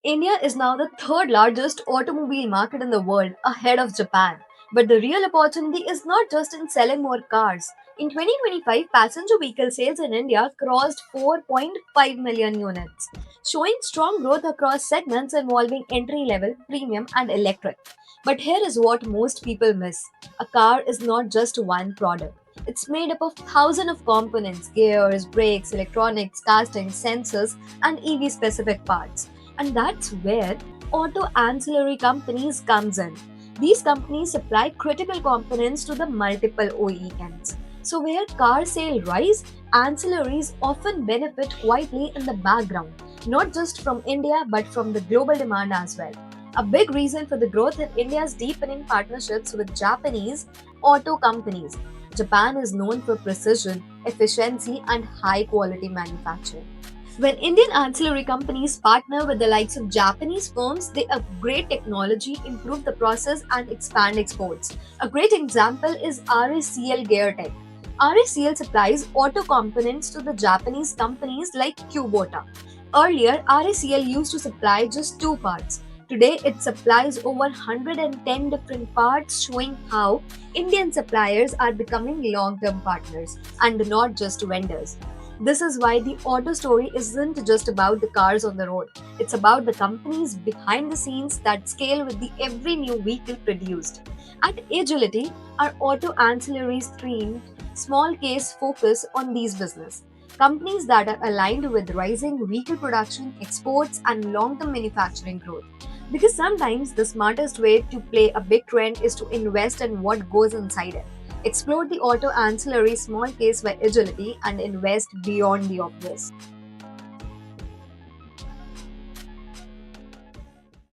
India is now the third largest automobile market in the world, ahead of Japan. But the real opportunity is not just in selling more cars. In 2025, passenger vehicle sales in India crossed 4.5 million units, showing strong growth across segments involving entry level, premium, and electric. But here is what most people miss: a car is not just one product. It's made up of thousands of components: gears, brakes, electronics, castings, sensors, and EV specific parts. And that's where auto ancillary companies comes in. These companies supply critical components to the multiple OEMs. So where car sale rise, ancillaries often benefit quietly in the background, not just from India but from the global demand as well. A big reason for the growth in India's deepening partnerships with Japanese auto companies. Japan is known for precision, efficiency, and high quality manufacturing. When Indian ancillary companies partner with the likes of Japanese firms, they upgrade technology, improve the process, and expand exports. A great example is RACL GearTech. RACL supplies auto components to the Japanese companies like Kubota. Earlier, RACL used to supply just two parts. Today, it supplies over 110 different parts, showing how Indian suppliers are becoming long term partners and not just vendors. This is why the auto story isn't just about the cars on the road. It's about the companies behind the scenes that scale with the every new vehicle produced. At Agility, our auto ancillary stream small case focus on these business. Companies that are aligned with rising vehicle production, exports, and long-term manufacturing growth. Because sometimes the smartest way to play a big trend is to invest in what goes inside it. Explore the auto ancillary small case by Agility and invest beyond the obvious.